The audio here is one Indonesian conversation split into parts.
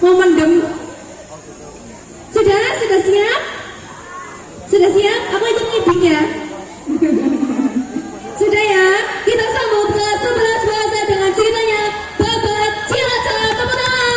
mau mendem. Saudara sudah siap? Sudah siap? Aku ikut ngibing ya. Sudah ya? Kita sambut ke 11 bahasa dengan ceritanya Babat Cilacap. Tepuk tangan.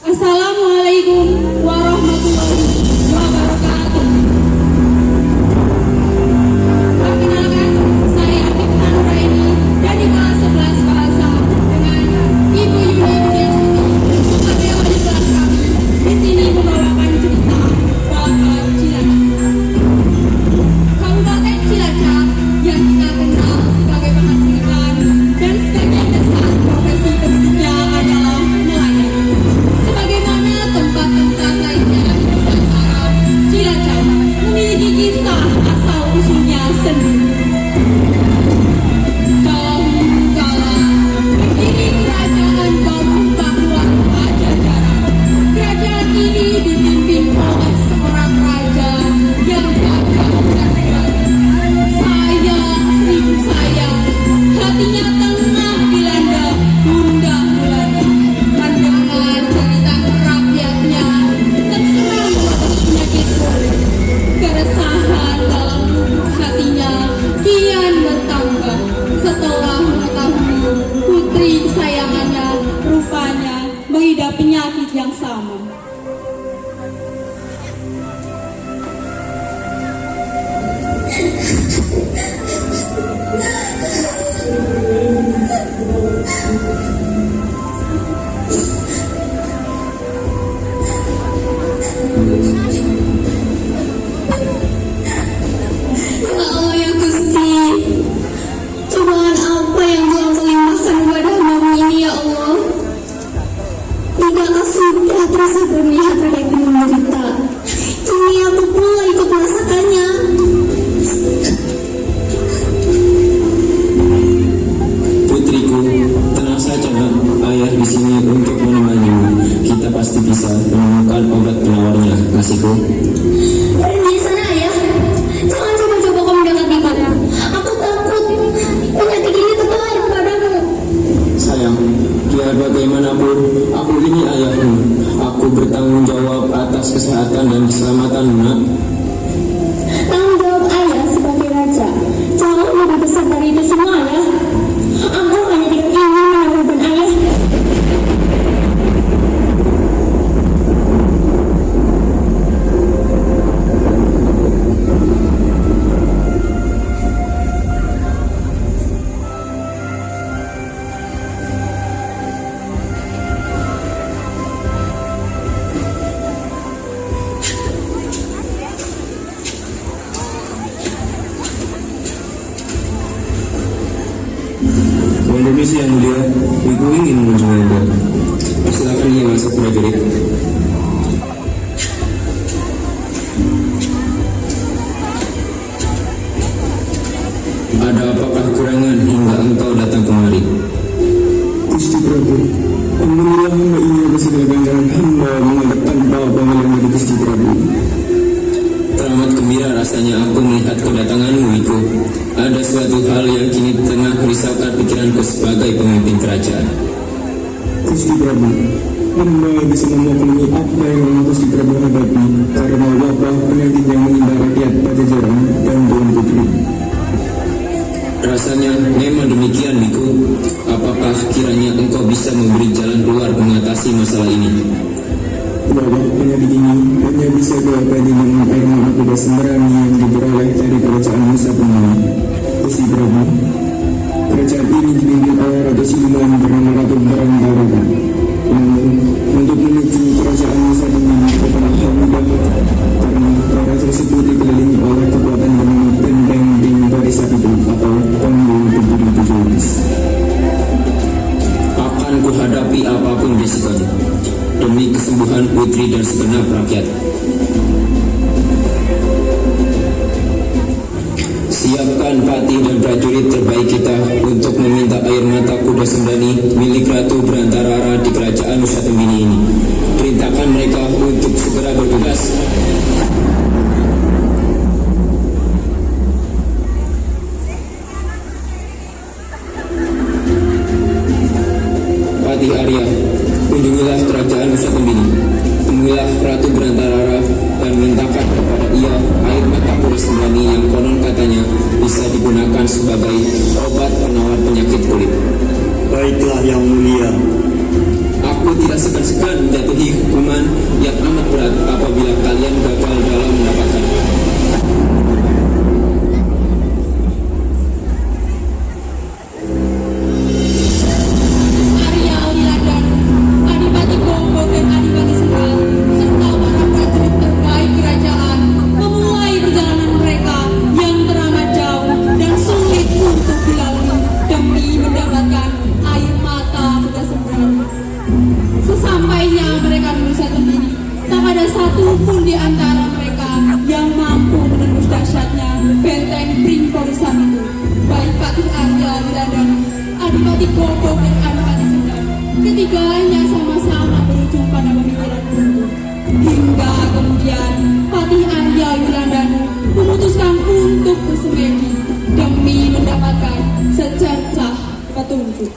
Assalamualaikum warahmatullahi wabarakatuh. Perkenalkan, saya Ibnu Nuraini dari kelas 11 bahasa dengan Ibu Yuni Budiastuti sebagai wali kelas kami. Di sini membawakan cerita Babat Cilacap. Kabupaten Cilacap yang kita kenal sebagai penghasil dan sebagian besar profesi penduduknya adalah nelayan. Sebagaimana tempat-tempat lainnya di Nusantara, Cilacap memiliki kisah asal-usulnya sendiri. Dahulu kala berdiri kerajaan kaum Pakuan Pajajaran. Kerajaan ini dipimpin oleh seorang raja yang gagah dan berani. Sayang, seribu sayang, hatinya tengah dilanda gundah gulana. Mendengar cerita rakyatnya terserang oleh penyakit kulit. Keresahan dalam lubuk hatinya kian bertambah setelah mengetahui putri kesayangannya rupanya mengidap penyakit yang sama. Ya Allah ya Gusti, cobaan apa yang Engkau limpahkan kepada hamba-Mu ini ya Allah? Tidakkah sudah tersabar melihat rakyatku menderita? Kini aku pula ikut merasakannya. Putriku, tenang saja nak. Ayah di sini untuk menemanimu. Kita pasti bisa menemukan obat penawarnya, kasihku. Berhenti di sana ayah. Jangan coba-coba kau mendekatiku. Aku takut penyakit ini tertular kepadamu. Sayang, biar bagaimanapun, aku ini ayahmu. Aku bertanggung jawab atas kesehatan dan keselamatanmu, nak. Tanggung jawab ayah sebagai raja jauh lebih besar dari itu semua ya. Aku hanya tidak ingin Mohon permisi yang mulia, Ibu ingin mengunjungi Anda. Silakan ia masuk prajurit. Ada apakah kurangan hingga engkau datang kemari? Gusti Prabu, ampunilah hamba ini atas segala ganjaran hamba menghadap tanpa panggilan dari Gusti Prabu. Teramat gembira rasanya aku melihat kedatanganmu, Wiku. Ada suatu hal yang kini tengah merisaukan pikiranku sebagai pemimpin kerajaan. Gusti Prabu, hamba bisa memaklumi apa yang Gusti Prabu hadapi karena wabah penyakit yang menimpa rakyat Pajajaran dan Tuan Putri. Rasanya memang demikian, Wiku. Apakah kiranya engkau bisa memberi jalan keluar mengatasi masalah ini? Wabah penyakit ini hanya bisa diatasi dengan air mata kuda sembrani yang diperoleh dari kerajaan Musa Pengguna. Gusti Prabu, kerajaan ini dipimpin oleh Ratu Siluman bernama Ratu Barangkara. Namun, untuk menuju kerajaan Musa Pengguna bukanlah hal mudah karena daerah tersebut dikelilingi oleh kekuatan bernama Benteng Ting Parisatitu atau Tanggul Berduri Tujuh Lapis. Akan kuhadapi apapun resikonya demi kesembuhan putri dan segenap rakyat. Siapkan patih dan prajurit terbaik kita untuk meminta air mata kuda sembrani milik Ratu Berantarara di kerajaan Nusa Tenggini ini. Perintahkan mereka untuk segera bertugas. Patih Arya, kunjungilah kerajaan Nusa Tenggini. Temuilah Ratu Berantarara dan mintakan kepada ia air mata kuda sembrani yang konon katanya bisa digunakan sebagai obat penawar penyakit kulit. Baiklah yang mulia. Aku tidak segan-segan menjatuhi hukuman yang amat berat apabila kalian gagal dalam mendapatkannya. Arya Wilandanu, Adipati Gonggong dan Adipati Sendal, serta para prajurit terbaik kerajaan memulai perjalanan mereka yang teramat jauh dan sulit untuk dilalui demi mendapatkan air mata kuda sembrani. Sesampainya mereka di Nusa Tenggini, tak ada satu pun di antara mereka yang mampu menembus dahsyatnya benteng Pringkorisan itu. Baik Patih Arya Wilandanu, Adipati Gonggong dan Adipati Sendal, ketiganya sama-sama berujung pada pemikiran buntu. Hingga kemudian Patih Arya Wilandanu memutuskan untuk bersemedi demi mendapatkan secercah petunjuk.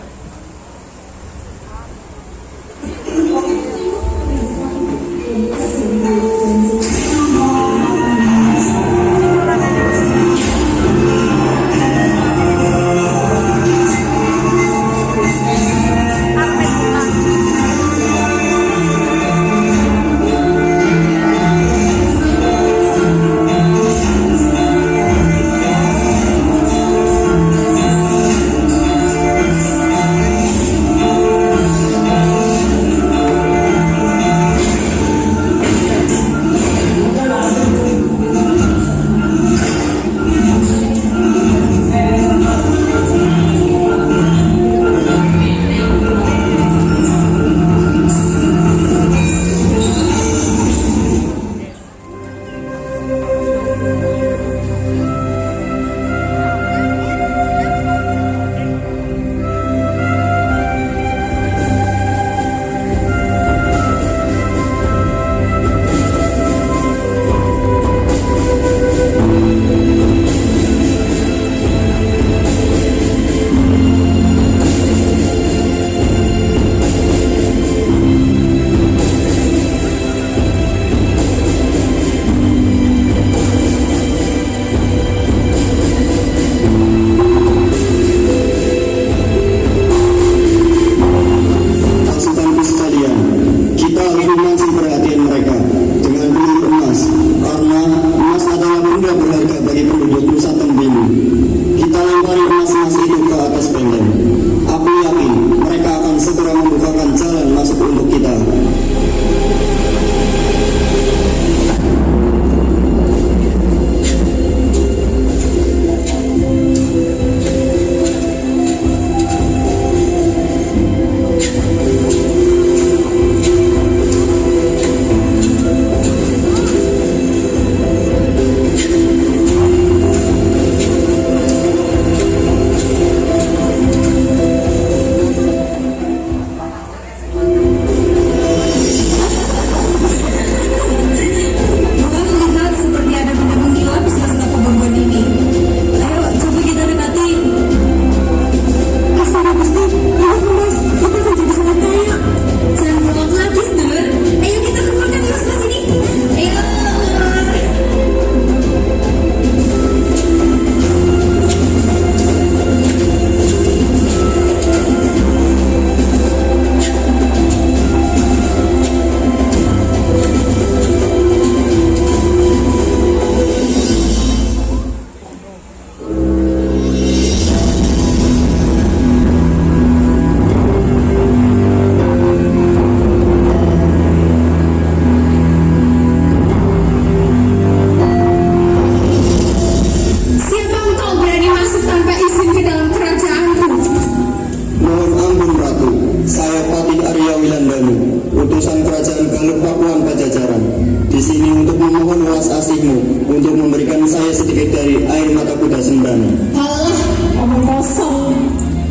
untuk memberikan saya sedikit dari air mata kuda Sembrani. Alah, omong kosong.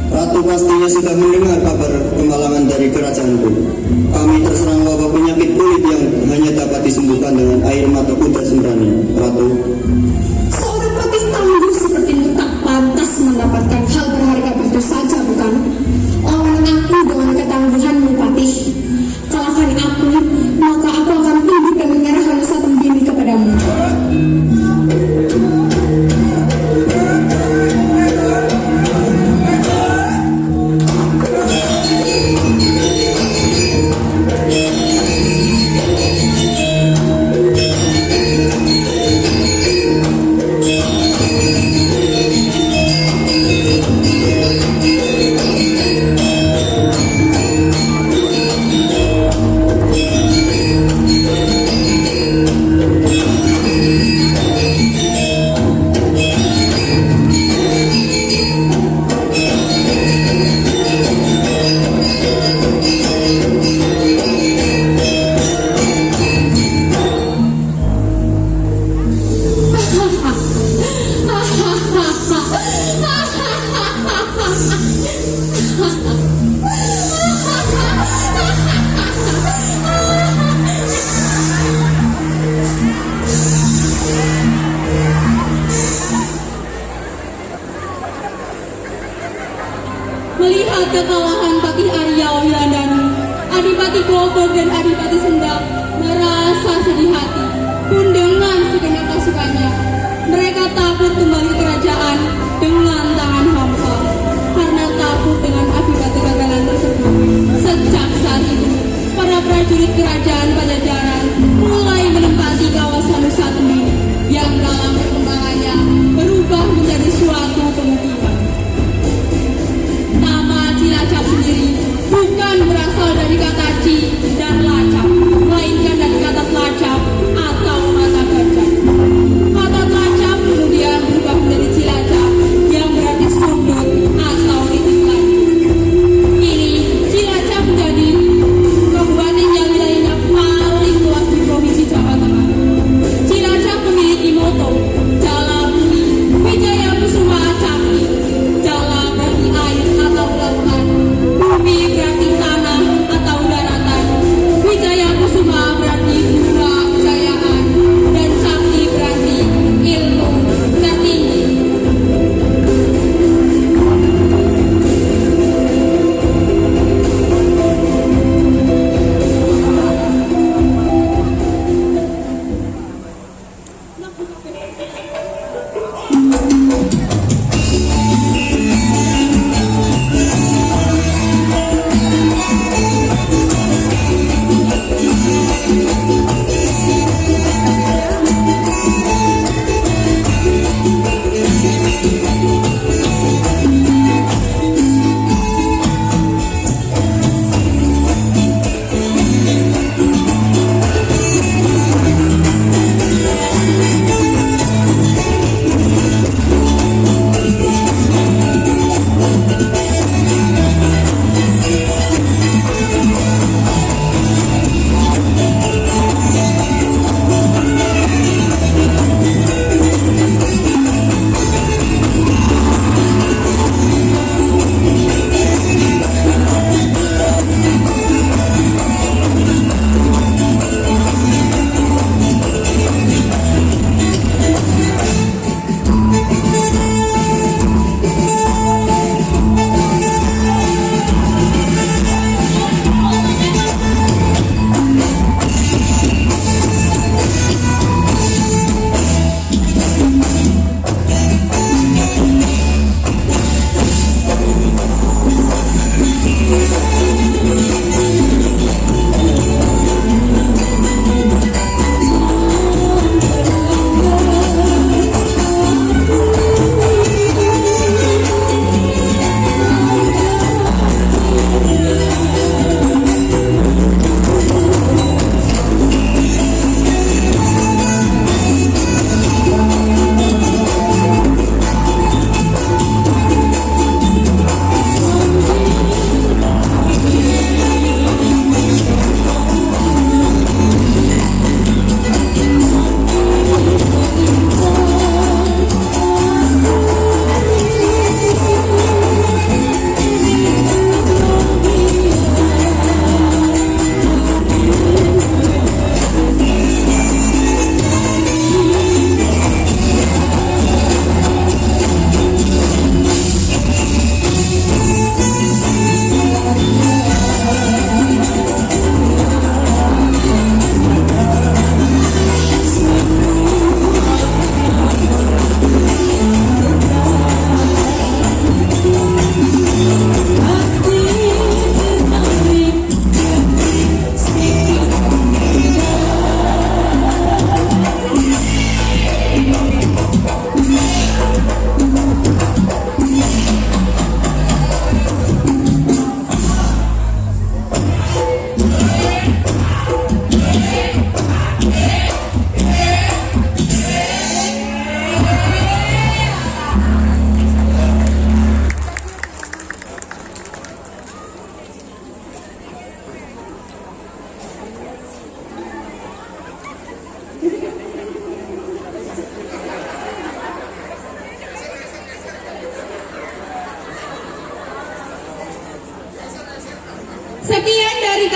Ratu pastinya sudah mendengar kabar kemalangan dari kerajaanku. Kami terserang wabah penyakit kulit yang hanya dapat disembuhkan dengan air mata kuda Sembrani, Ratu. Seorang patih tangguh sepertimu tak pantas mendapatkan hal berharga begitu saja, bukan? Lawan aku dengan ketangguhanmu, Patih. Kalahkan aku, maka aku akan tunduk dan menyerahkan Nusa Tenggini kepadamu. Melihat kekalahan Patih Arya Wilandani, Adipati Bogor dan Adipati Sendang merasa sedih hati. Pun dengan segenap pasukannya, mereka takut kembali kerajaan dengan tangan hampa. Karena takut dengan akibat kegagalan tersebut. Sejak saat itu, para prajurit kerajaan Pajajaran mulai menempati kawasan Nusa Tenggini yang dalam perkembangannya berubah menjadi suatu pemukiman. Nama Cilacap sendiri bukan berasal dari kata ci dan lacap, melainkan dari kata telacap atau mata gajah. Kata telacap kemudian berubah menjadi Cilacap yang berarti sudut atau titik lagi.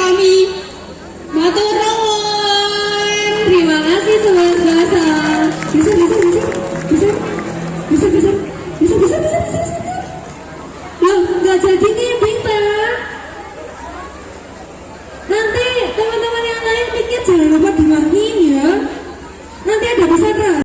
kami. Matur nuwun. Terima kasih Sobat Bahasa. Bisa. Loh, nggak jadi ngibing tak? Nanti teman-teman yang lain mikir jangan lupa dimakan.